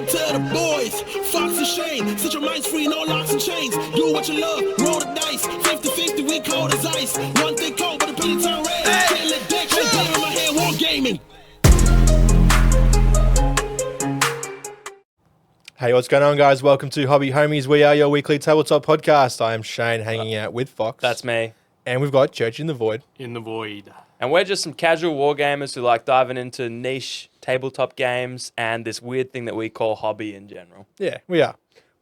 to the boys, Fox and Shane. Set your minds free, no locks and chains. Do what you love, roll the dice. 50-50, we cold as ice. One thing cold, but the penny turn red. Can't let that go down in my head, war gaming. Hey, what's going on, guys? Welcome to Hobby Homies. We are your weekly tabletop podcast. I am Shane, hanging out with Fox. That's me. And we've got Church in the Void. In the void. And we're just some casual wargamers who like diving into niche tabletop games and this weird thing that we call hobby in general. Yeah, we are.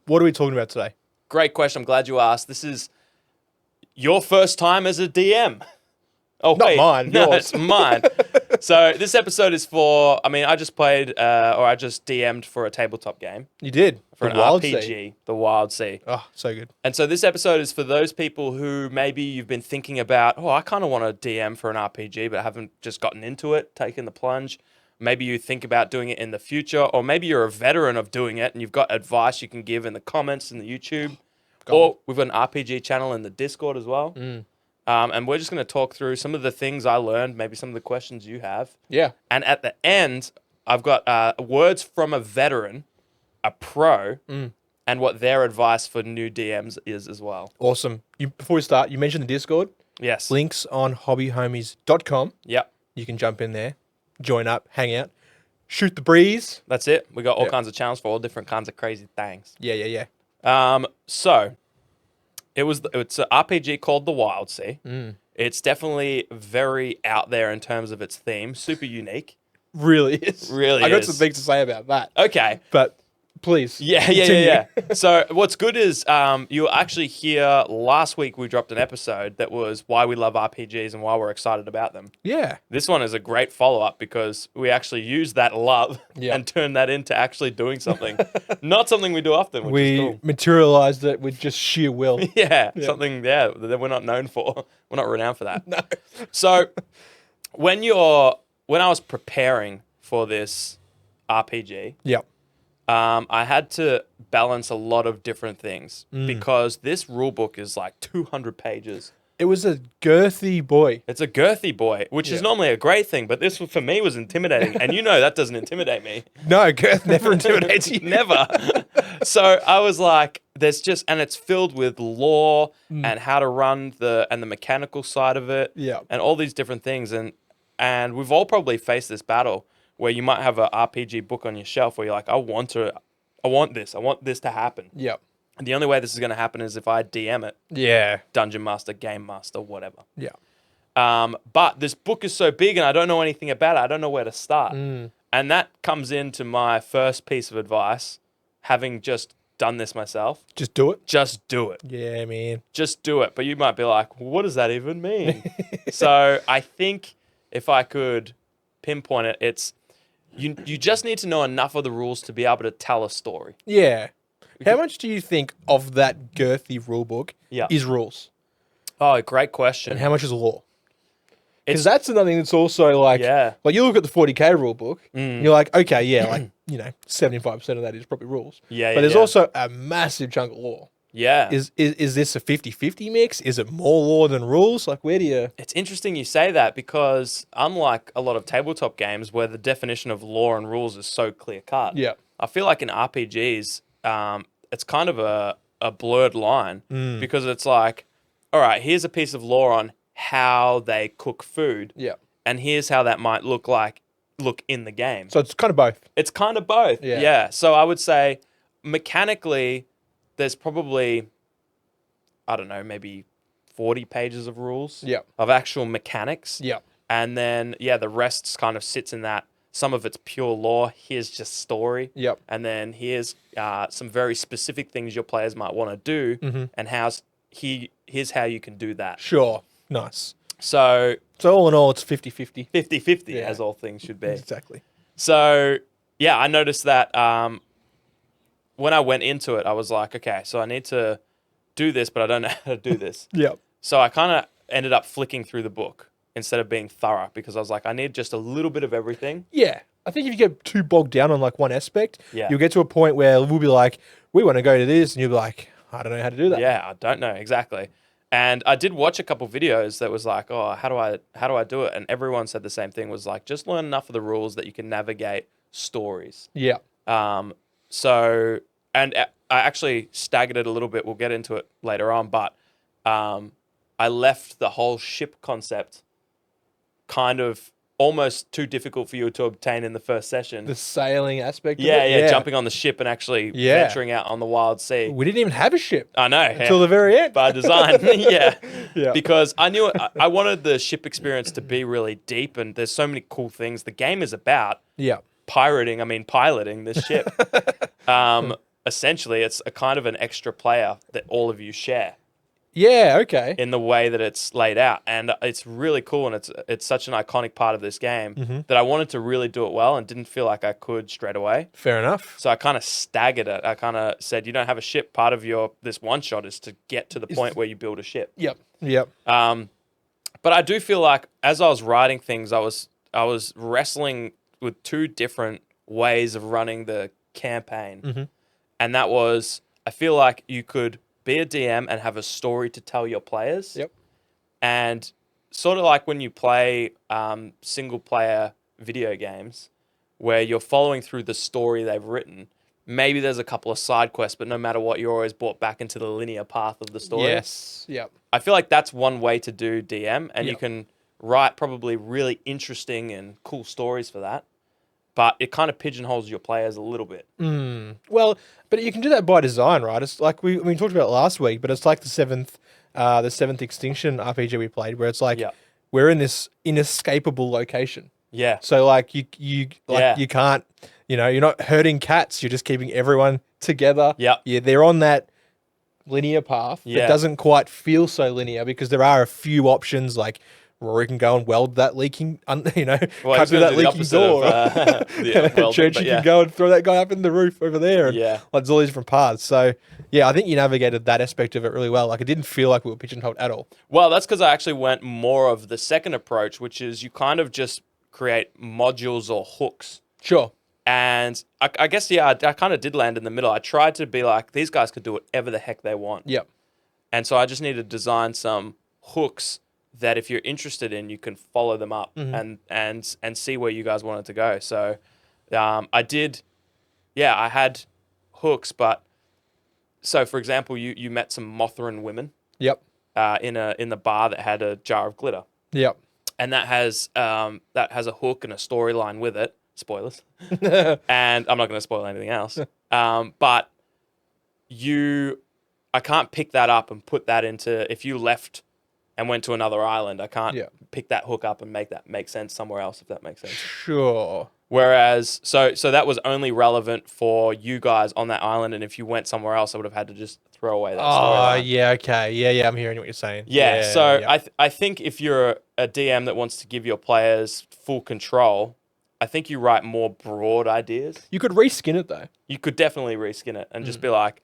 What are we talking about today? Great question. I'm glad you asked. This is your first time as a DM. Oh, Not wait. mine, No, yours. it's mine. So this episode is for, I just played, or I just DM'd for a tabletop game. You did. For The an Wild RPG, Sea. The Wild Sea. Oh, so good. And so this episode is for those people who maybe you've been thinking about, oh, I kind of want to DM for an RPG, but haven't just gotten into it, taken the plunge. Maybe you think about doing it in the future, or maybe you're a veteran of doing it and you've got advice you can give in the comments in the YouTube. Or we've got an RPG channel in the Discord as well. And we're just going to talk through some of the things I learned, maybe some of the questions you have. Yeah. And at the end, I've got words from a veteran, a pro, and what their advice for new DMs is as well. Awesome. Before we start, you mentioned the Discord. Yes. Links on hobbyhomies.com. Yep. You can jump in there, join up, hang out, shoot the breeze. That's it. We got all kinds of channels for all different kinds of crazy things. Yeah. So it's an RPG called The Wild Sea. It's definitely very out there in terms of its theme. Super unique. Really is. Really I got is. some things to say about that. Okay. But please. Yeah. So what's good is you were actually here last week. We dropped an episode that was why we love RPGs and why we're excited about them. Yeah. This one is a great follow-up because we actually use that love and turn that into actually doing something. Not something we do often, which is We cool. materialized it with just sheer will. Something that we're not known for. We're not renowned for that. No. So when I was preparing for this RPG, Yep. I had to balance a lot of different things because this rule book is like 200 pages. It was a girthy boy. It's a girthy boy, which is normally a great thing, but this for me was intimidating. And you know that doesn't intimidate me. No, girth never intimidates you. Never. So I was like, and it's filled with lore and how to run the mechanical side of it. Yeah. And all these different things. And we've all probably faced this battle where you might have an RPG book on your shelf where you're like, I want this to happen. Yep. And the only way this is going to happen is if I DM it, Yeah. Dungeon Master, Game Master, whatever. Yeah. But this book is so big and I don't know anything about it. I don't know where to start. And that comes into my first piece of advice, having just done this myself. Just do it. Just do it. Yeah, man. Just do it. But you might be like, what does that even mean? So I think if I could pinpoint it, it's you just need to know enough of the rules to be able to tell a story. Yeah. How much do you think of that girthy rule book is rules? Oh, great question. And how much is law? It's- Because that's another thing that's also like, like you look at the 40K rule book, and you're like, okay, yeah, like, 75% of that is probably rules. Yeah, But there's yeah. also a massive chunk of law. Yeah. Is this a 50-50 mix? Is it more law than rules? Like, where do you... It's interesting you say that because unlike a lot of tabletop games where the definition of law and rules is so clear cut, Yeah. I feel like in RPGs, it's kind of a blurred line because it's like, all right, here's a piece of law on how they cook food. Yeah. And here's how that might look in the game. So it's kind of both. It's kind of both. Yeah. So I would say mechanically, there's probably, I don't know, maybe 40 pages of rules of actual mechanics. Yeah. And then, the rest kind of sits in that. Some of it's pure lore. Here's just story. Yep. And then here's some very specific things your players might want to do. And here's how you can do that. Sure. Nice. So all in all, it's 50-50. 50-50, as all things should be. Exactly. So, I noticed that when I went into it, I was like, okay, so I need to do this, but I don't know how to do this. Yep. So I kind of ended up flicking through the book instead of being thorough because I was like, I need just a little bit of everything. Yeah. I think if you get too bogged down on like one aspect, Yeah. you'll get to a point where we'll be like, we want to go to this, and you'll be like, I don't know how to do that. Yeah, I don't know exactly. And I did watch a couple videos that was like, oh, how do I do it? And everyone said the same thing, was like, just learn enough of the rules that you can navigate stories. Yeah. So, and I actually staggered it a little bit. We'll get into it later on, but I left the whole ship concept kind of almost too difficult for you to obtain in the first session. The sailing aspect Yeah, of it? yeah, jumping on the ship and actually venturing out on the wild sea. We didn't even have a ship. I know. Until the very end. By design, yeah. Yeah. Because I knew I wanted the ship experience to be really deep, and there's so many cool things the game is about. Yeah. Piloting this ship. Essentially, it's a kind of an extra player that all of you share. Yeah, okay. In the way that it's laid out, and it's really cool, and it's such an iconic part of this game that I wanted to really do it well, and didn't feel like I could straight away. Fair enough. So I kind of staggered it. I kind of said, you don't have a ship. Part of this one shot is to get to the point where you build a ship. Yep. But I do feel like as I was writing things, I was wrestling with two different ways of running the campaign, and that was, I feel like you could be a DM and have a story to tell your players. Yep. And sort of like when you play single player video games where you're following through the story they've written. Maybe there's a couple of side quests, but no matter what, you're always brought back into the linear path of the story. Yes. Yep. I feel like that's one way to do DM, and you can write probably really interesting and cool stories for that. But it kind of pigeonholes your players a little bit. Well, but you can do that by design, right? It's like we talked about it last week, but it's like the seventh Extinction RPG we played, where it's like we're in this inescapable location. Yeah. So like you can't, you're not hurting cats. You're just keeping everyone together. Yep. Yeah. They're on that linear path that doesn't quite feel so linear because there are a few options like Rory can go and weld that leaking, cut through that leaking door. Church, you can go and throw that guy up in the roof over there. And like, there's all these different paths. So, yeah, I think you navigated that aspect of it really well. Like, it didn't feel like we were pigeonholed at all. Well, that's because I actually went more of the second approach, which is you kind of just create modules or hooks. Sure. And I guess, I kind of did land in the middle. I tried to be like, these guys could do whatever the heck they want. Yep. And so I just need to design some hooks that if you're interested in, you can follow them up and see where you guys wanted to go. So I did, I had hooks, but so for example, you met some Mothran women. Yep. In the bar that had a jar of glitter. Yep. And that has a hook and a storyline with it. Spoilers. And I'm not going to spoil anything else. But I can't pick that up and put that into, if you left and went to another island, I can't pick that hook up and make that make sense somewhere else, if that makes sense. Sure. Whereas, so that was only relevant for you guys on that island, and if you went somewhere else, I would have had to just throw away that storyline. Oh, yeah, okay. Yeah, I'm hearing what you're saying. I think if you're a DM that wants to give your players full control, I think you write more broad ideas. You could reskin it, though. You could definitely reskin it and just be like,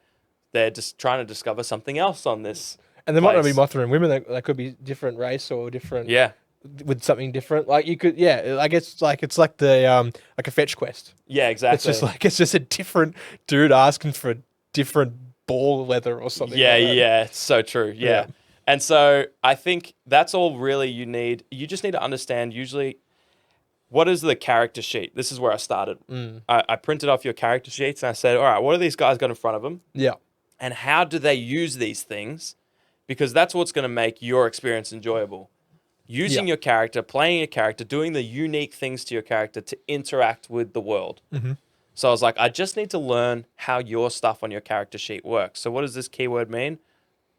they're just trying to discover something else on this. And there might not be Mothra and women. They could be different race or different. Yeah. With something different, like you could, I guess it's like the like a fetch quest. Yeah, exactly. It's just a different dude asking for a different ball leather or something. Yeah, it's so true. Yeah. And so I think that's all really you need. You just need to understand usually what is the character sheet. This is where I started. I printed off your character sheets and I said, all right, what do these guys got in front of them? Yeah. And how do they use these things? Because that's what's going to make your experience enjoyable. Using your character, playing your character, doing the unique things to your character to interact with the world. So I was like, I just need to learn how your stuff on your character sheet works. So what does this keyword mean?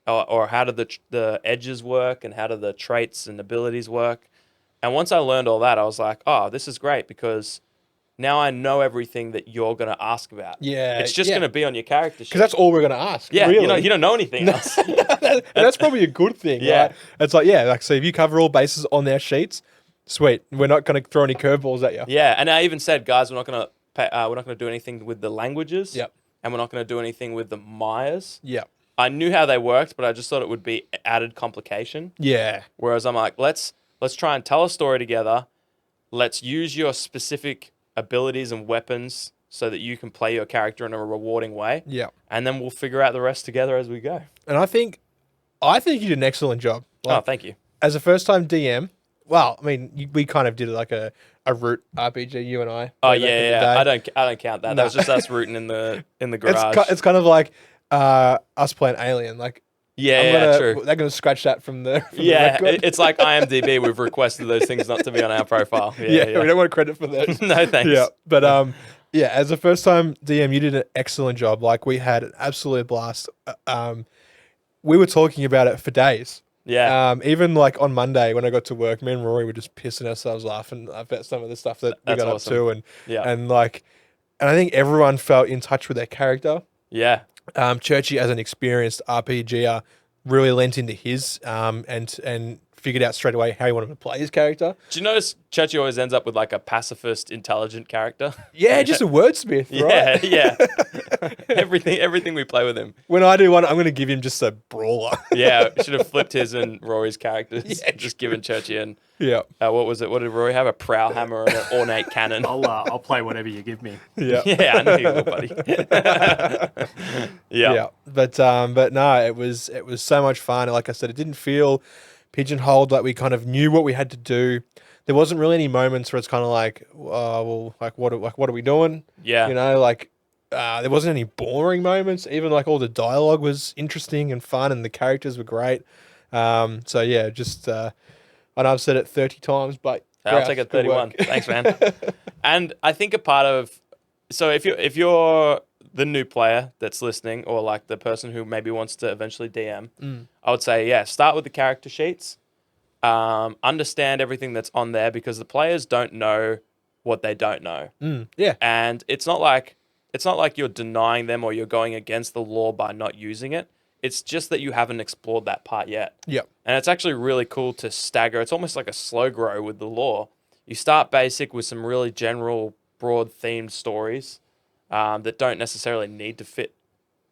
Or how do the edges work and how do the traits and abilities work? And once I learned all that, I was like, oh, this is great because now I know everything that you're going to ask about. Yeah. It's just going to be on your character sheet. Because that's all we're going to ask. Yeah, really. You don't know anything else. And that's probably a good thing, right? It's like, so if you cover all bases on their sheets, sweet. We're not going to throw any curveballs at you. Yeah, and I even said, guys, we're not going to do anything with the languages. Yep. And we're not going to do anything with the Mayas. Yep. I knew how they worked, but I just thought it would be added complication. Yeah. Whereas I'm like, let's try and tell a story together. Let's use your specific abilities and weapons so that you can play your character in a rewarding way. Yeah. And then we'll figure out the rest together as we go. And I think you did an excellent job. Like, thank you. As a first-time DM, well, I mean, we kind of did like a root RPG, you and I. Oh yeah. I don't count that. That was just us rooting in the garage. It's kind of like us playing Alien. Like, true. They're gonna scratch that from the it's like IMDb. We've requested those things not to be on our profile. Yeah. We don't want credit for those. No thanks. Yeah, but as a first time DM, you did an excellent job. Like, we had an absolute blast. We were talking about it for days. Yeah. Even like on Monday when I got to work, me and Rory were just pissing ourselves laughing about some of the stuff that we got up to, and I think everyone felt in touch with their character. Yeah. Churchy, as an experienced RPGer, really lent into his and figured out straight away how he wanted to play his character. Do you notice Churchy always ends up with like a pacifist, intelligent character? Yeah, just a wordsmith, right? Yeah. Everything we play with him. When I do one, I'm going to give him just a brawler. Yeah, should have flipped his and Rory's characters. Yeah, just given Churchy in. Yeah. What was it? What did Rory have? A prow hammer and an ornate cannon. I'll play whatever you give me. Yeah. Yeah, I know you will, buddy. Yeah. But no, it was so much fun. Like I said, it didn't feel pigeonholed. Like, we kind of knew what we had to do. There wasn't really any moments where it's kind of like, what are we doing? Yeah. You know, like, there wasn't any boring moments. Even like all the dialogue was interesting and fun, and the characters were great. So yeah, just I know I've said it 30 times, but I'll take it 31. Thanks, man. And I think if you're the new player that's listening, or like the person who maybe wants to eventually DM, I would say, start with the character sheets. Understand everything that's on there, because the players don't know what they don't know. Yeah. And it's not like you're denying them or you're going against the law by not using it. It's just that you haven't explored that part yet. Yep. And it's actually really cool to stagger. It's almost like a slow grow with the lore. You start basic with some really general, broad themed stories that don't necessarily need to fit.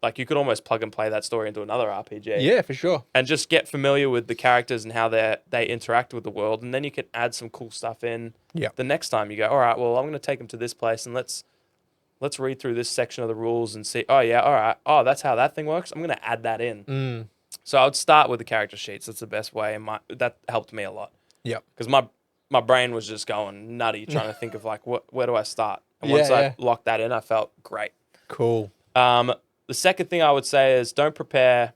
Like, you could almost plug and play that story into another RPG. Yeah, for sure. And just get familiar with the characters and how they interact with the world. And then you can add some cool stuff in the next time. You go, all right, well, I'm going to take them to this place, and let's read through this section of the rules and see, all right, that's how that thing works. I'm going to add that in. So I would start with the character sheets. That's the best way, and that helped me a lot. Yeah. Because my brain was just going nutty trying to think of, like, where do I start? And once I locked that in, I felt great. Cool. The second thing I would say is don't prepare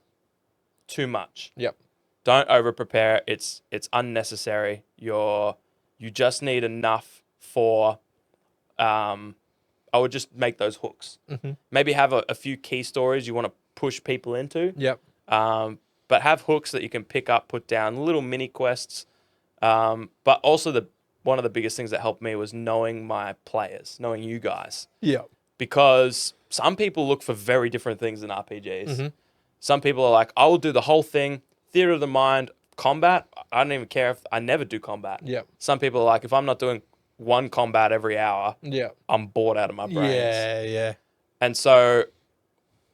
too much. Yep. Don't over-prepare. It's unnecessary. You just need enough for... I would just make those hooks. Mm-hmm. Maybe have a few key stories you want to push people into. Yep. But have hooks that you can pick up, put down, little mini quests. But also one of the biggest things that helped me was knowing my players, knowing you guys. Yeah. Because some people look for very different things in RPGs. Mm-hmm. Some people are like, I will do the whole thing, theater of the mind, combat. I don't even care if I never do combat. Yeah. Some people are like, if I'm not doing one combat every hour, I'm bored out of my brains. Yeah. And so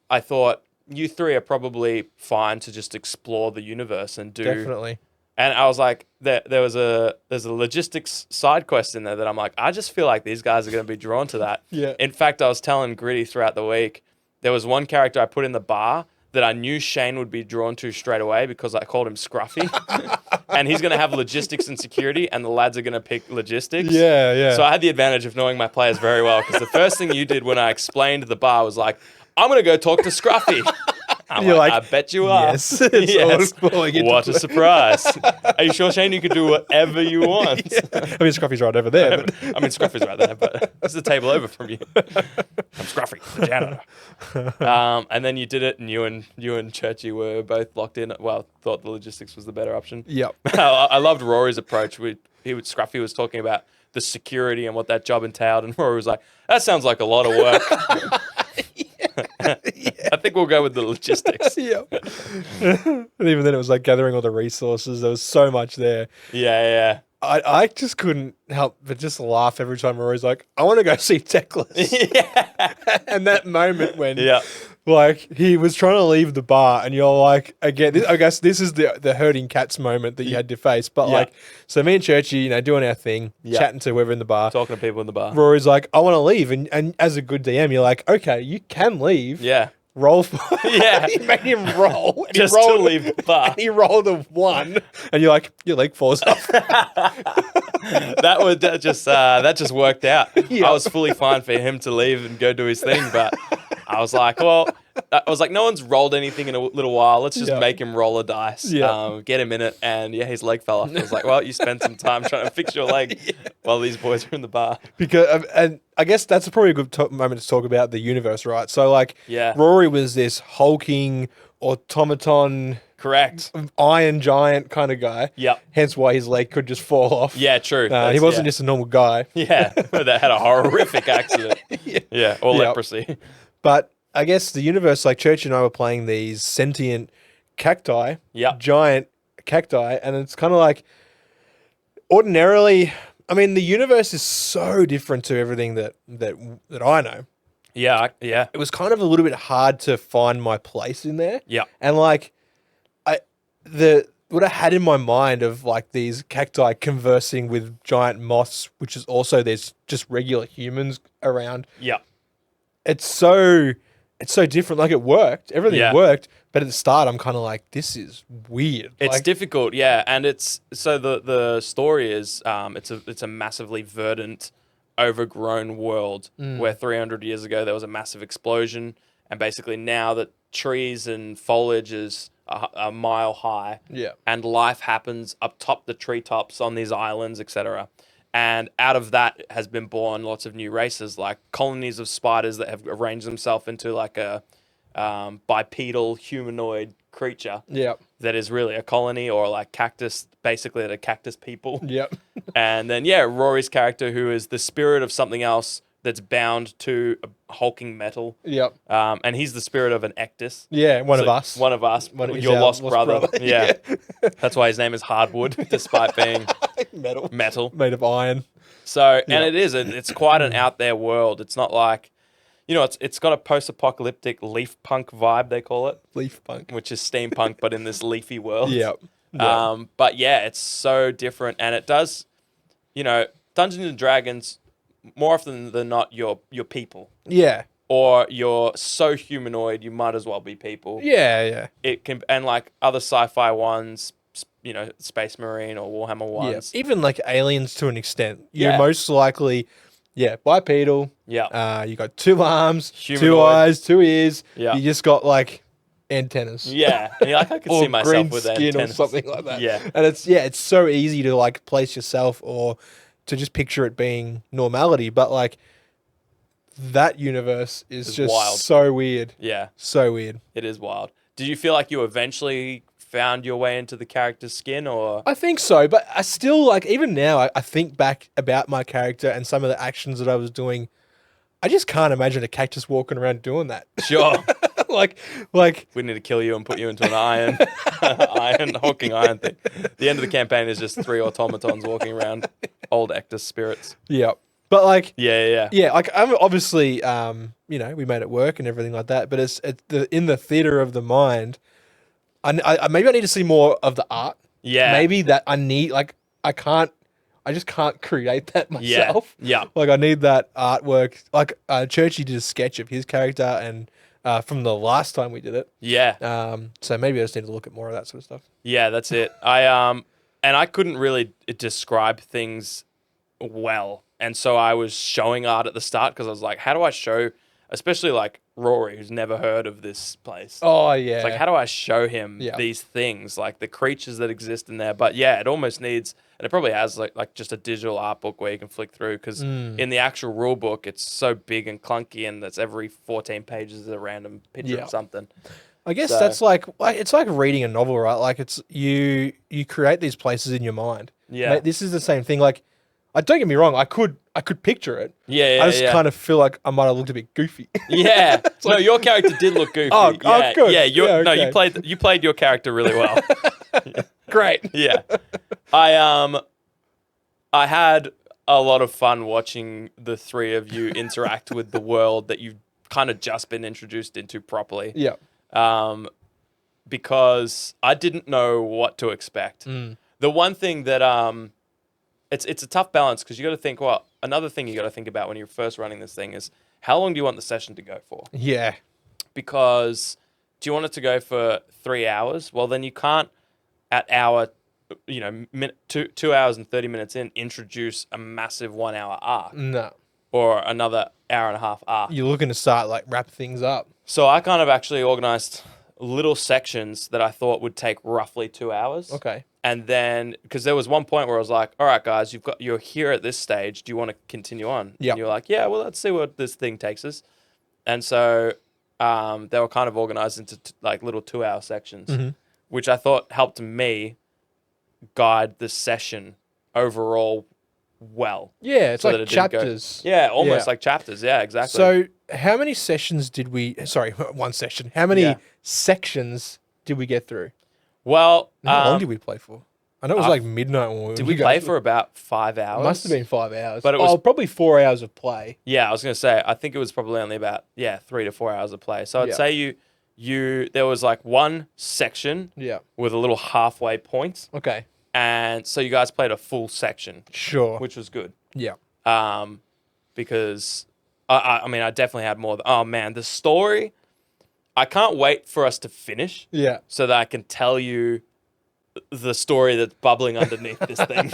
I thought you three are probably fine to just explore the universe and do. Definitely. And I was like, there's a logistics side quest in there that I'm like, I just feel like these guys are going to be drawn to that. Yeah. In fact, I was telling Gritty throughout the week, there was one character I put in the bar that I knew Shane would be drawn to straight away because I called him Scruffy. And he's going to have logistics and security, and the lads are going to pick logistics. Yeah. So I had the advantage of knowing my players very well, because the first thing you did when I explained the bar was like, I'm going to go talk to Scruffy. You're like, I bet you are. Yes. What a surprise. Are you sure, Shane, you could do whatever you want? Yeah. I mean, Scruffy's right over there. But... I mean, Scruffy's right there, but this is the table over from you. I'm Scruffy, the janitor. And then you did it, and you and Churchy were both locked in. Well, thought the logistics was the better option. Yep. I loved Rory's approach. Scruffy was talking about the security and what that job entailed, and Rory was like, that sounds like a lot of work. I think we'll go with the logistics. Yeah. And even then, it was like gathering all the resources. There was so much there. Yeah. I just couldn't help but just laugh every time Rory's like, I want to go see Techless. Yeah. And that moment when like he was trying to leave the bar and you're like, again, I guess this is the herding cats moment that you had to face. But like, so me and Churchy, doing our thing, chatting to whoever in the bar. Talking to people in the bar. Rory's like, I want to leave. And as a good DM, you're like, okay, you can leave. Yeah. roll for Yeah. you made him roll. And Just he rolled, to leave the bar. And he rolled a 1, and you're like, your leg falls off. That just worked out. Yeah. I was fully fine for him to leave and go do his thing, but I was like, no one's rolled anything in a little while. Let's just make him roll a dice. Yeah. Get him in it, and his leg fell off. I was like, well, you spent some time trying to fix your leg while these boys are in the bar. Because and I guess that's probably a good moment to talk about the universe, right? So like, Rory was this hulking automaton. Correct. Iron giant kind of guy. Yep. Hence why his leg could just fall off. Yeah, true. He wasn't just a normal guy. Yeah, that had a horrific accident. Or leprosy. But I guess the universe, like Church and I were playing these sentient cacti, giant cacti, and it's kind of like, ordinarily, I mean, the universe is so different to everything that I know. Yeah. It was kind of a little bit hard to find my place in there. Yeah. And like, what I had in my mind of like these cacti conversing with giant moths, which is also there's just regular humans around. Yeah. It's so different. Like it worked. Everything worked. But at the start, I'm kind of like, this is weird. It's difficult, yeah. And it's so the story is it's a massively verdant, overgrown world where 300 years ago there was a massive explosion, and basically now that trees and foliage is a mile high, and life happens up top the treetops on these islands, etc. And out of that has been born lots of new races, like colonies of spiders that have arranged themselves into like a bipedal humanoid creature. That is really a colony, or like cactus, basically the cactus people. And then Rory's character, who is the spirit of something else that's bound to a hulking metal. And he's the spirit of an ectus. One of us. One of us. Your lost brother. Yeah. That's why his name is Hardwood, despite being metal. Made of iron. So, and it's quite an out there world. It's not like, it's got a post-apocalyptic leaf punk vibe, they call it. Leaf punk. Which is steampunk, but in this leafy world. But it's so different. And it does, Dungeons and Dragons, more often than not, you're people. Or you're so humanoid, you might as well be people. It can, and like other sci-fi ones, Space Marine or Warhammer ones. Even like aliens to an extent. You're most likely, bipedal. You got 2 arms, humanoid. 2 eyes, 2 ears. You just got like antennas. And you're like, I could see myself green with skin antennas. or something like that. And it's so easy to like place yourself or to just picture it being normality, but like that universe is just wild. So weird. So weird. It is wild. Did you feel like you eventually found your way into the character's skin, or? I think so, but I still like, even now I think back about my character and some of the actions that I was doing. I just can't imagine a cactus walking around doing that. Sure. like we need to kill you and put you into an iron hulking iron thing. The end of the campaign is just 3 automatons walking around, old Ectus spirits. But like, like I'm obviously, we made it work and everything like that. But it's in the theater of the mind. I maybe I need to see more of the art. Maybe that I need, like, I just can't create that myself. Like I need that artwork. Like Churchy did a sketch of his character and from the last time we did it. So maybe I just need to look at more of that sort of stuff. That's it. I couldn't really describe things well. And so I was showing art at the start because I was like, how do I show, especially like Rory, who's never heard of this place. It's like, how do I show him these things, like the creatures that exist in there? But it almost needs, and it probably has like just a digital art book where you can flick through, because in the actual rule book, it's so big and clunky, and that's every 14 pages is a random picture of something. I guess that's like it's like reading a novel, right? Like it's you create these places in your mind. Mate, this is the same thing. Like, don't get me wrong, I could picture it. I just kind of feel like I might have looked a bit goofy. No, your character did look goofy. Good. No, you played your character really well. Great. I had a lot of fun watching the 3 of you interact with the world that you've kind of just been introduced into properly. Because I didn't know what to expect. The one thing that it's a tough balance, because you got to think, another thing you got to think about when you're first running this thing is, how long do you want the session to go for? because do you want it to go for 3 hours? Well, then you can't at hour, 2 hours and 30 minutes in, introduce a massive 1 hour arc No. or another hour and a half arc. You're looking to start like wrap things up. So I kind of actually organized little sections that I thought would take roughly 2 hours. Okay. And then, because there was one point where I was like, all right, guys, you're here at this stage. Do you want to continue on? Yep. And you're like, yeah, well, let's see what this thing takes us. And so they were kind of organized into like little 2 hour sections, which I thought helped me guide the session overall well. Yeah, it's so like that it didn't go- chapters. Yeah, almost like chapters. Yeah, exactly. So how many sessions did we... Sorry, one session. How many sections did we get through? well, How long did we play for? I know it was like midnight when did we play for about 5 hours? Must have been 5 hours. But it was- probably 4 hours of play. Yeah, I was going to say, I think it was probably only about, 3 to 4 hours of play. So I'd Yeah. say there was like one section Yeah. with a little halfway point. Okay. And so you guys played a full section, Sure. which was good. Yeah. Because, I mean, I definitely had more. Oh, man, the story, I can't wait for us to finish Yeah. so that I can tell you the story that's bubbling underneath this thing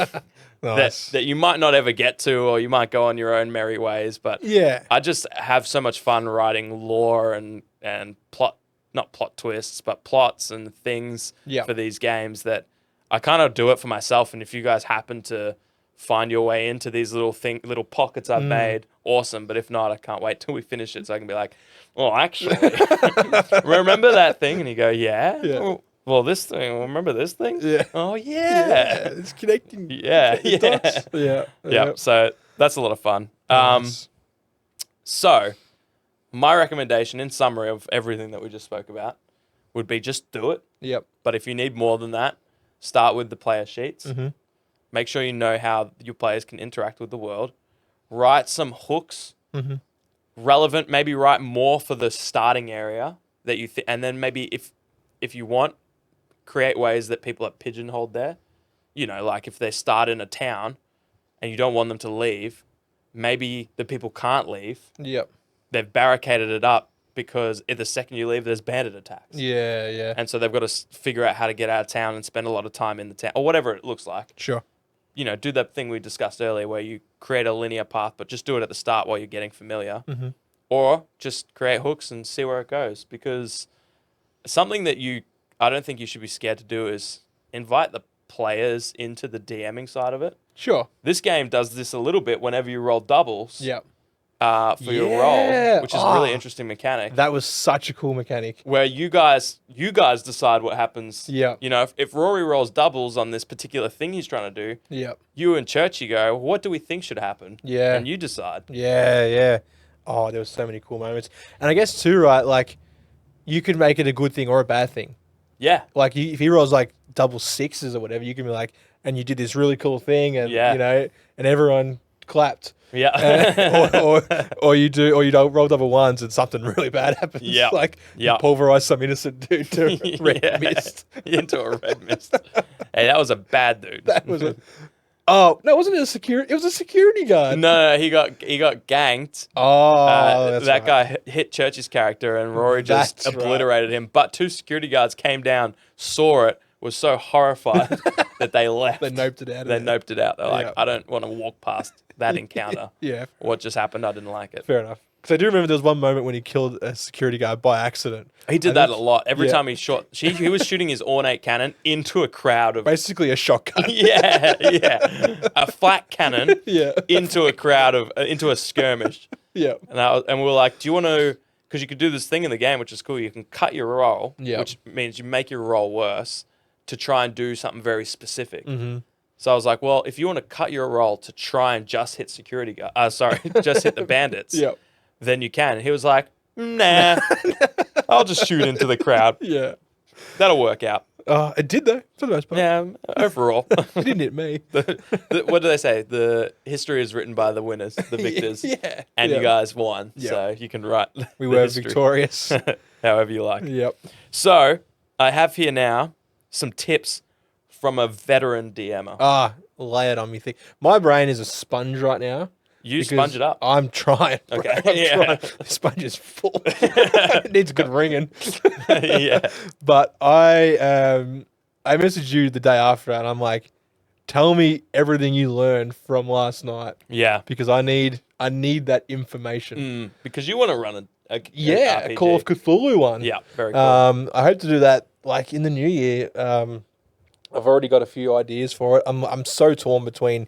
Nice. that you might not ever get to, or you might go on your own merry ways. But Yeah. I just have so much fun writing lore and plot, not plot twists, but plots and things Yeah. for these games that I kind of do it for myself. And if you guys happen to find your way into these little pockets I've made, awesome. But if not, I can't wait till we finish it so I can be like, well, actually, remember that thing? And you go, yeah. Yeah. Well, this thing. Remember this thing? Yeah. Oh yeah. It's connecting. Yeah. the dots. Yeah. Yeah. So that's a lot of fun. Nice. So my recommendation, in summary of everything that we just spoke about, would be just do it. Yep. But if you need more than that, start with the player sheets. Mm-hmm. Make sure you know how your players can interact with the world. Write some hooks, relevant. Maybe write more for the starting area that you and then maybe if you want, create ways that people are pigeonholed there. Like if they start in a town and you don't want them to leave, maybe the people can't leave. Yep. They've barricaded it up because if the second you leave, there's bandit attacks. Yeah. Yeah. And so they've got to figure out how to get out of town and spend a lot of time in the town or whatever it looks like. Sure. Do that thing we discussed earlier where you create a linear path, but just do it at the start while you're getting familiar. Mm-hmm. Or just create hooks and see where it goes. Because something that I don't think you should be scared to do is invite the players into the DMing side of it. Sure. This game does this a little bit whenever you roll doubles. Yep. For your roll, which is a really Ah. interesting mechanic. That was such a cool mechanic. Where you guys decide what happens. Yeah. If Rory rolls doubles on this particular thing he's trying to do, Yep. you and Churchy go, what do we think should happen? Yeah. And you decide. Yeah. Yeah. Oh, there was so many cool moments. And I guess too, right? Like, you could make it a good thing or a bad thing. Yeah. Like, if he rolls like double sixes or whatever, you can be like, and you did this really cool thing, and and everyone clapped. Yeah. or you don't roll double ones and something really bad happens. Yeah. Like you pulverize some innocent dude to red mist. Into a red mist. Hey, that was a bad dude. That was Oh, no, wasn't it a security? It was a security guard. No, he got ganked. Oh, that's that right. guy hit Church's character, and Rory just That's obliterated him. But 2 security guards came down, saw it, was so horrified that they left. They noped it out. They noped it out. They're like, Yeah. I don't want to walk past that encounter. Yeah. What just happened? I didn't like it. Fair enough. Because I do remember there was one moment when he killed a security guard by accident. He did that a lot. Every yeah. time he shot, he was shooting his ornate cannon into a crowd of. Basically a shotgun. Yeah, a flat cannon Yeah. into a crowd of into a skirmish. Yeah. And we were like, do you want to? Because you could do this thing in the game, which is cool. You can cut your roll, Yeah. which means you make your roll worse to try and do something very specific. Mm-hmm. So I was like, well, if you want to cut your roll to try and just hit security guard, just hit the bandits, Yeah. then you can. And he was like, nah, I'll just shoot into the crowd. Yeah. That'll work out. It did though, for the most part. Yeah, overall. It didn't hit me. What do they say? The history is written by the winners, the victors. Yeah. And Yeah. you guys won. Yeah. So you can write We the were history victorious. however you like. Yep. So I have here now some tips from a veteran DMer. Lay it on me. My brain is a sponge right now. You sponge it up. I'm trying. Bro. Okay. I'm trying. The sponge is full. It needs a good ringing. Yeah. But I messaged you the day after, and I'm like, tell me everything you learned from last night. Yeah. Because I need that information. Because you want to run a a Call of Cthulhu one. Yeah, very cool. I hope to do that like in the new year. I've already got a few ideas for it. I'm so torn between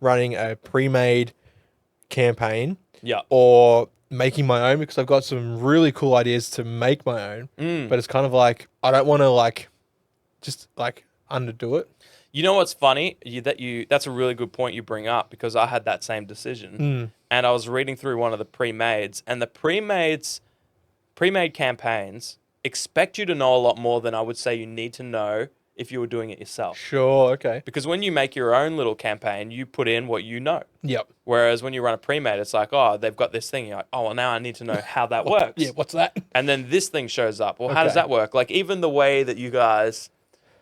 running a pre-made campaign or making my own, because I've got some really cool ideas to make my own. But it's kind of like I don't want to just underdo it. You know what's funny? That's a really good point you bring up, because I had that same decision. And I was reading through one of the pre-mades, and the pre-made campaigns expect you to know a lot more than I would say you need to know if you were doing it yourself. Sure, okay. Because when you make your own little campaign, you put in what you know. Yep. Whereas when you run a pre-made, it's like, oh, they've got this thing. You're like, oh, well, now I need to know how that works. Yeah, what's that? And then this thing shows up. Well, how does that work? Like, even the way that you guys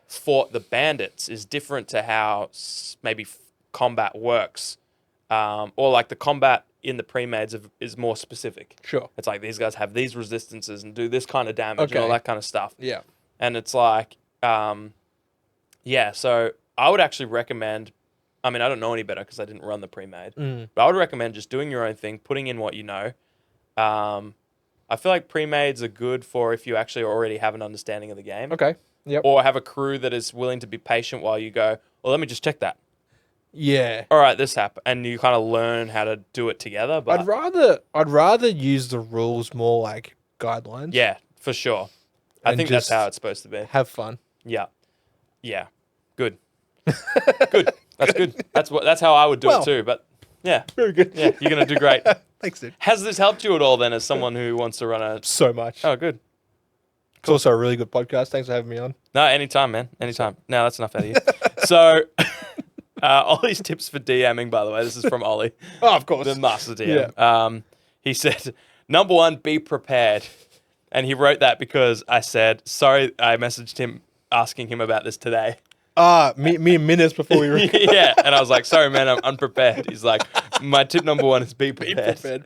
fought the bandits is different to how maybe combat works. Or like the combat in the pre-mades is more specific. Sure. It's like these guys have these resistances and do this kind of damage and all that kind of stuff. Yeah. And it's like, so I would actually recommend, I mean, I don't know any better because I didn't run the pre-made, but I would recommend just doing your own thing, putting in what you know. I feel like pre-mades are good for if you actually already have an understanding of the game. Okay. Yep. Or have a crew that is willing to be patient while you go, well, let me just check that. Yeah. All right, this happened. And you kind of learn how to do it together. But I'd rather use the rules more like guidelines. Yeah, for sure. I think that's how it's supposed to be. Have fun. Yeah. Yeah. Good. Good. That's good. That's how I would do it too. But yeah. Very good. Yeah, you're going to do great. Thanks, dude. Has this helped you at all then as someone who wants to run a... So much. Oh, good. It's also a really good podcast. Thanks for having me on. No, anytime, man. Anytime. No, that's enough out of you. So, Ollie's tips for DMing, by the way. This is from Ollie. Oh, of course. The master DM. He said, number one, be prepared. And he wrote that because I said, sorry, I messaged him asking him about this today. Me minutes before we record. Yeah, and I was like, sorry, man, I'm unprepared. He's like, my tip number one is be prepared.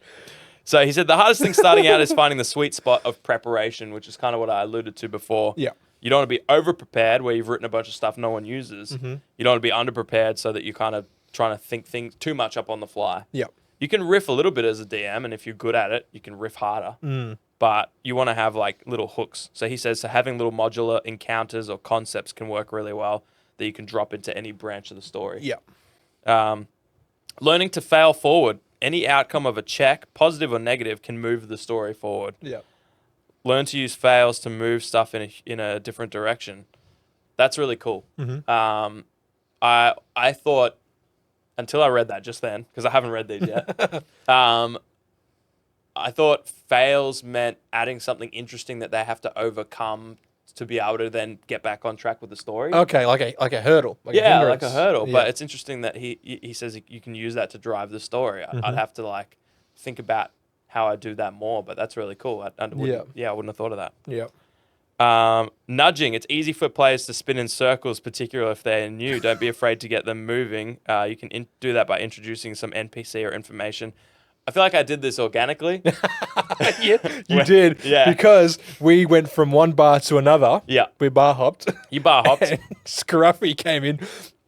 So he said the hardest thing starting out is finding the sweet spot of preparation, which is kind of what I alluded to before. Yeah. You don't want to be over-prepared where you've written a bunch of stuff no one uses. You don't want to be under-prepared so that you're kind of trying to think things too much up on the fly. Yeah. You can riff a little bit as a DM, and if you're good at it, you can riff harder. But you want to have like little hooks. So he says, so having little modular encounters or concepts can work really well that you can drop into any branch of the story. Yeah. Learning to fail forward. Any outcome of a check, positive or negative, can move the story forward. Yeah. Learn to use fails to move stuff in a different direction. That's really cool. I thought, until I read that just then, because I haven't read these yet, I thought fails meant adding something interesting that they have to overcome to be able to then get back on track with the story. Okay, like a hurdle. Like a hurdle. Yeah. But it's interesting that he says you can use that to drive the story. I'd have to like think about how I do that more, but that's really cool. I wouldn't have thought of that. Yeah. Nudging. It's easy for players to spin in circles, particularly if they're new. Don't be afraid to get them moving. You can do that by introducing some NPC or information. I feel like I did this organically. You did. Yeah. Because we went from one bar to another. Yeah. We bar hopped. You bar hopped. And Scruffy came in,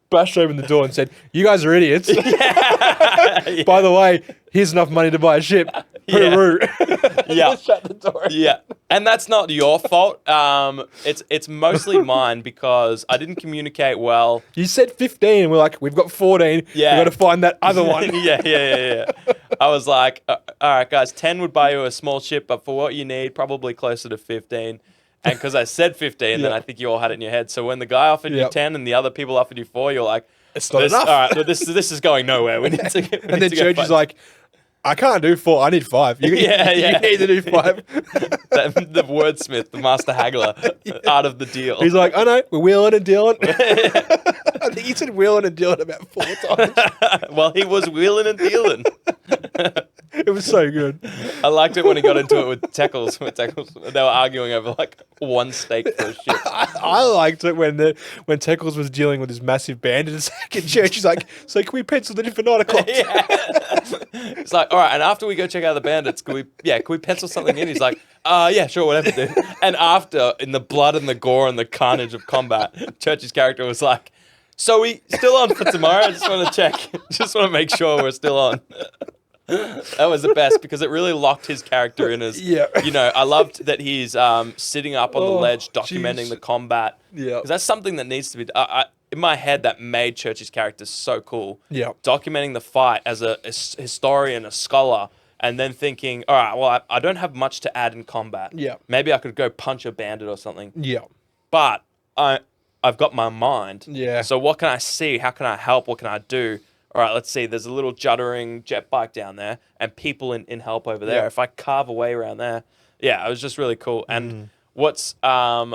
bashed open the door and said, you guys are idiots. Yeah. By the way, here's enough money to buy a ship. Hooroo. Yeah. Shut the door. Yeah. And that's not your fault. It's mostly mine because I didn't communicate well. You said 15 and we're like, we've got 14. Yeah. We've got to find that other one. Yeah. I was like, all right, guys, 10 would buy you a small ship, but for what you need, probably closer to 15. And because I said 15, then I think you all had it in your head. So when the guy offered you 10 and the other people offered you 4, you're like, it's not enough. All right, this is going nowhere. We need to get, and then Church is like, I can't do 4. I need 5. You need to do 5. The wordsmith, the master haggler, out of the deal. He's like, I know, we're wheeling and dealing. I think he said wheeling and dealing about 4 times. Well, he was wheeling and dealing. It was so good. I liked it when he got into it with Teckles. They were arguing over like one steak for a ship. I liked it when Teckles was dealing with this massive band in a second church. He's like, so can we pencil it in for 9 o'clock? Yeah. It's like, all right, and after we go check out the bandits, can we pencil something in? He's like, yeah, sure, whatever, dude. And after, in the blood and the gore and the carnage of combat, Church's character was like, so we still on for tomorrow? I just want to check. Just want to make sure we're still on. That was the best because it really locked his character in as, I loved that he's sitting up on the ledge documenting the combat. Yeah. Because that's something that needs to be, in my head, that made Church's character so cool. Yeah. Documenting the fight as a historian, a scholar, and then thinking, all right, well, I don't have much to add in combat. Yeah. Maybe I could go punch a bandit or something. Yeah. But I've got my mind. Yeah. So what can I see? How can I help? What can I do? All right, let's see. There's a little juddering jet bike down there and people in help over there. Yeah. If I carve away around there. Yeah, it was just really cool. And what's I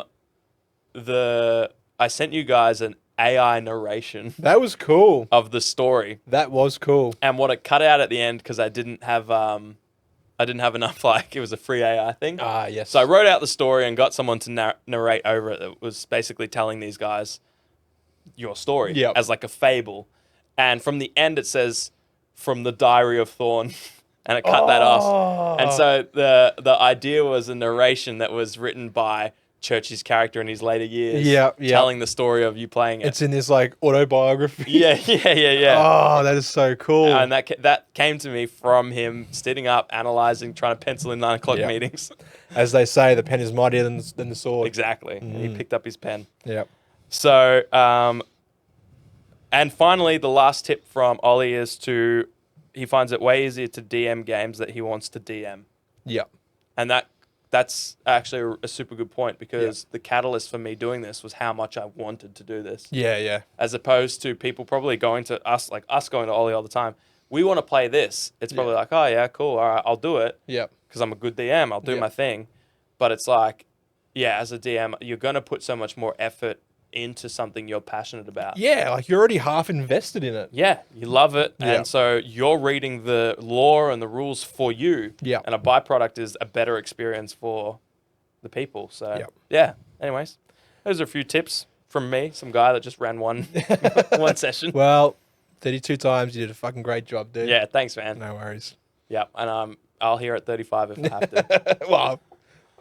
sent you guys an AI narration That was cool. of the story. That was cool. And what it cut out at the end because I didn't have enough, like it was a free AI thing. Yes. So I wrote out the story and got someone to narrate over it that was basically telling these guys your story as like a fable. And from the end, it says, from the Diary of Thorn. And it cut that off. And so the idea was a narration that was written by Church's character in his later years. Telling the story of you playing it. It's in this like autobiography. Yeah. Oh, that is so cool. And that came to me from him sitting up, analysing, trying to pencil in 9 o'clock meetings. As they say, the pen is mightier than the sword. Exactly. And he picked up his pen. Yeah. So, and finally, the last tip from Ollie is he finds it way easier to DM games that he wants to DM. Yeah. And that's actually a super good point because the catalyst for me doing this was how much I wanted to do this. Yeah. As opposed to people probably going to us, like us going to Ollie all the time. We want to play this. It's probably like, oh, yeah, cool. All right, I'll do it. Yeah. Because I'm a good DM. I'll do my thing. But it's like, as a DM, you're going to put so much more effort into something you're passionate about. Yeah, like you're already half invested in it. Yeah, you love it. Yeah. And so you're reading the law and the rules for you. Yeah. And a byproduct is a better experience for the people. So, Yeah. Anyways, those are a few tips from me, some guy that just ran one session. Well, 32 times, you did a fucking great job, dude. Yeah, thanks, man. No worries. Yeah, and I'll hear at 35 if I have to. Well,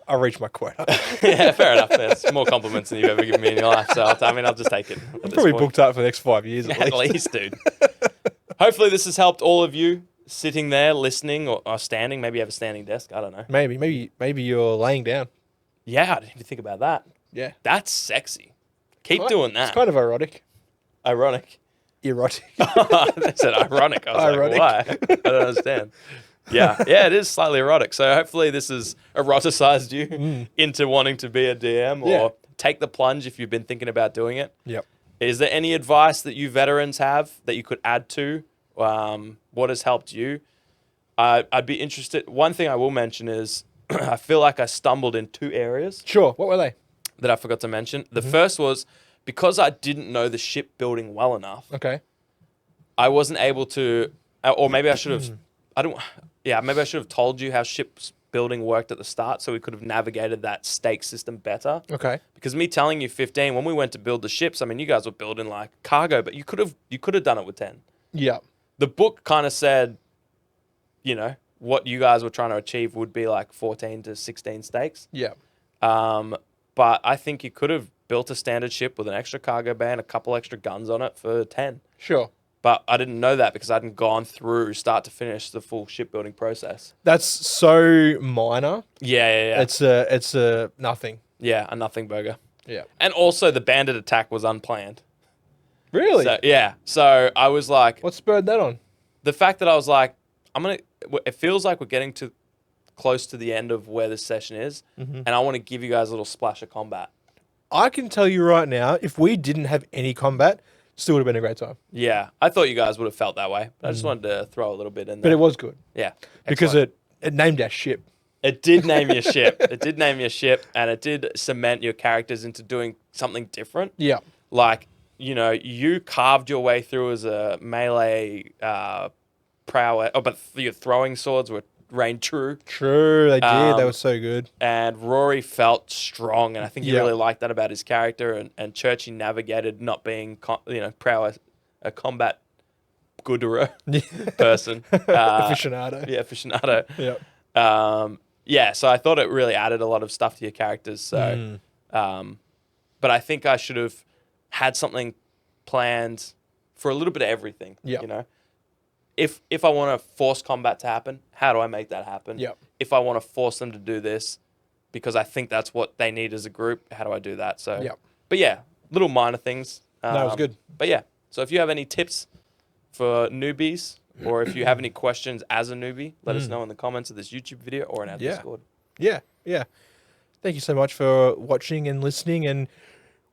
I'll reach my quota. Yeah, fair enough. There's more compliments than you've ever given me in your life. So, I'll just take it. I'm probably booked up for the next 5 years at least, dude. Hopefully this has helped all of you sitting there listening or standing. Maybe you have a standing desk. I don't know. Maybe you're laying down. Yeah, I didn't even think about that. Yeah. That's sexy. Keep doing that. It's kind of erotic. Ironic. Erotic. They said ironic. I was Ironic. like, why? I don't understand. Yeah, it is slightly erotic. So hopefully this has eroticized you into wanting to be a DM or take the plunge if you've been thinking about doing it. Yep. Is there any advice that you veterans have that you could add to? What has helped you? I'd be interested. One thing I will mention is I feel like I stumbled in 2 areas. Sure. What were they? That I forgot to mention. The first was because I didn't know the shipbuilding well enough. Okay. I wasn't able to, or maybe I should have. Maybe I should have told you how ships building worked at the start, so we could have navigated that stake system better. Okay. Because me telling you 15 when we went to build the ships, I mean, you guys were building like cargo, but you could have done it with 10. Yeah. The book kind of said, what you guys were trying to achieve would be like 14 to 16 stakes. Yeah. But I think you could have built a standard ship with an extra cargo bay and a couple extra guns on it for 10. Sure. But I didn't know that because I hadn't gone through start to finish the full shipbuilding process. That's so minor. Yeah. It's a nothing. Yeah, a nothing burger. Yeah. And also the bandit attack was unplanned. Really? So, yeah. So I was like... What spurred that on? The fact that I was like, it feels like we're getting to close to the end of where this session is. And I want to give you guys a little splash of combat. I can tell you right now, if we didn't have any combat, still would have been a great time. Yeah. I thought you guys would have felt that way. But I just wanted to throw a little bit in there. But it was good. Yeah. Because excellent. it named our ship. It did name your ship. It did name your ship, and it did cement your characters into doing something different. Yeah. Like, you carved your way through as a melee prowess. Oh, but your throwing swords were reigned true. True, they did. They were so good. And Rory felt strong, and I think he really liked that about his character. And Churchy navigated not being, prowess, a combat gooderer person. Aficionado. Yeah, aficionado. Yeah. So I thought it really added a lot of stuff to your characters. So, but I think I should have had something planned for a little bit of everything. Yeah. You know, if I want to force combat to happen, how do I make that happen? Yeah. If I want to force them to do this because I think that's what they need as a group, how do I do that? So, but yeah, little minor things. That was good. But yeah, so if you have any tips for newbies, or if you have any questions as a newbie, let us know in the comments of this YouTube video or in our Discord. Yeah. Thank you so much for watching and listening, and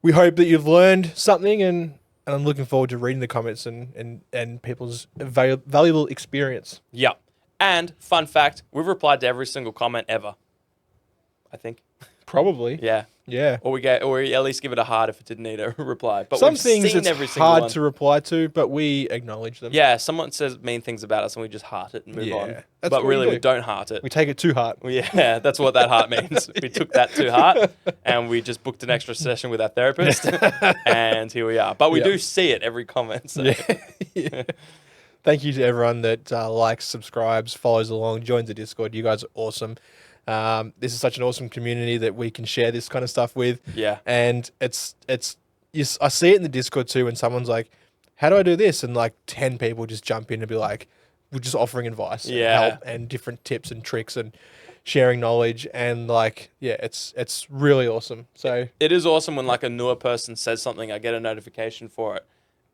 we hope that you've learned something, and I'm looking forward to reading the comments and people's valuable experience. Yeah. And fun fact, we've replied to every single comment ever. I think. Probably. Yeah. Yeah. Or we at least give it a heart if it didn't need a reply. But some we've things seen it's every single hard one. to reply to, but we acknowledge them. Yeah, someone says mean things about us and we just heart it and move on. That's But what really, we we don't heart it. We take it to heart. Yeah, that's what that heart means. We took that to heart and we just booked an extra session with our therapist and here we are. But we do see it every comment. So. Yeah. Thank you to everyone that likes, subscribes, follows along, joins the Discord. You guys are awesome. This is such an awesome community that we can share this kind of stuff with. Yeah. And I see it in the Discord too when someone's like, how do I do this? And like 10 people just jump in and be like, we're just offering advice and help and different tips and tricks and sharing knowledge. And like, yeah, it's really awesome. So it is awesome when like a newer person says something, I get a notification for it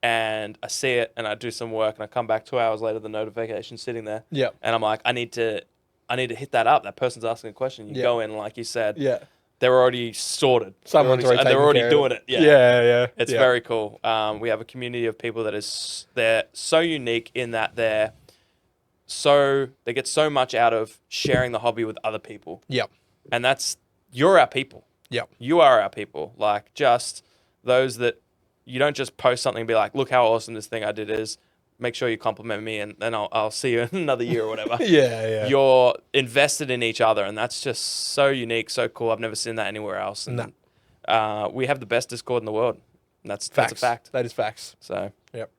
and I see it and I do some work and I come back 2 hours later, the notification's sitting there. Yeah. And I'm like, I need to hit that up. That person's asking a question. You go in, like you said. Yeah. They're already sorted. Someone's already they're already doing it. Yeah. It's very cool. We have a community of people they're so unique in that they get so much out of sharing the hobby with other people. Yep. And you're our people. Yep. You are our people. Like just those that you don't just post something and be like, look how awesome this thing I did is. Make sure you compliment me and then I'll see you in another year or whatever. Yeah. You're invested in each other and that's just so unique, so cool. I've never seen that anywhere else. And we have the best Discord in the world. And that's a fact. That is facts. So, yep.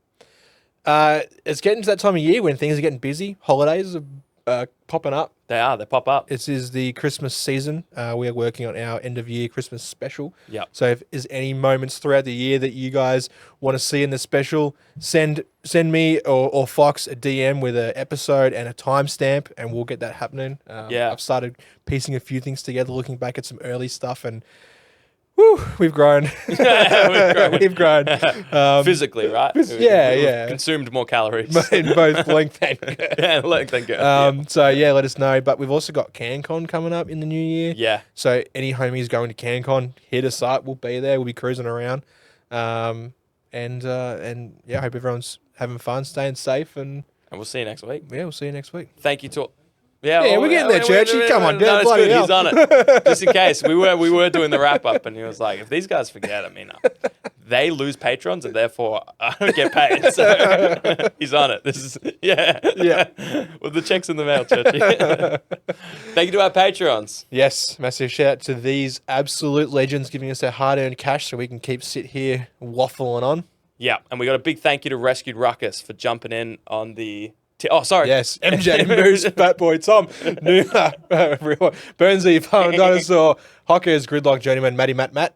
It's getting to that time of year when things are getting busy. Holidays are popping up. they pop up. This is the Christmas season. We are working on our end of year Christmas special. Yep. So if there's any moments throughout the year that you guys want to see in the special, send me or Fox a DM with an episode and a timestamp, and we'll get that happening. I've started piecing a few things together, looking back at some early stuff, and we've grown. We've grown. Physically, right? We've consumed more calories. In both length and girth. Length and girth. So let us know. But we've also got CanCon coming up in the new year. Yeah. So any homies going to CanCon, hit us up. We'll be there. We'll be cruising around. And I hope everyone's having fun, staying safe, and we'll see you next week. Yeah, we'll see you next week. Thank you to. We're getting there, Churchy. Come on, no, it's good. hell. He's on it. Just in case, we were doing the wrap up, and he was like, "If these guys forget, they lose patrons, and therefore I don't get paid." So he's on it. This is With the checks in the mail, Churchy. Thank you to our patrons. Yes, massive shout out to these absolute legends giving us their hard-earned cash so we can sit here waffling on. Yeah, and we got a big thank you to Rescued Ruckus for jumping in on the. Sorry. Yes, MJ, Moose, Fat Boy, Tom, Numa, Burnsy, Farm Dinosaur, Hockers, Gridlock, Journeyman, Matty, Matt. And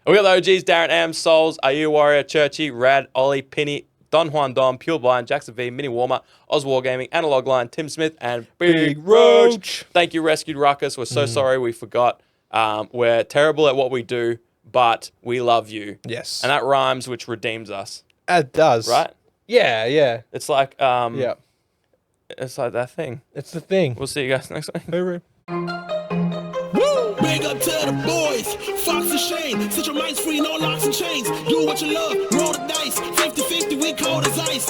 we got the OGs, Darren M, Souls, Are You Warrior, Churchy, Rad, Ollie, Penny, Don Juan Dom, Pure Blind, Jackson V, Mini Warmer, Oz Wargaming, Analog Line, Tim Smith, and Big Roach. Thank you, Rescued Ruckus. We're so sorry we forgot. We're terrible at what we do, but we love you. Yes. And that rhymes, which redeems us. It does. Right? Yeah. It's like, yeah. It's like that thing. It's the thing. We'll see you guys next week. Hooroo. Woo! Big up to the boys, Fox and Shane. Set your minds free, no locks and chains. Do what you love, roll the dice. 50-50, we cold as ice.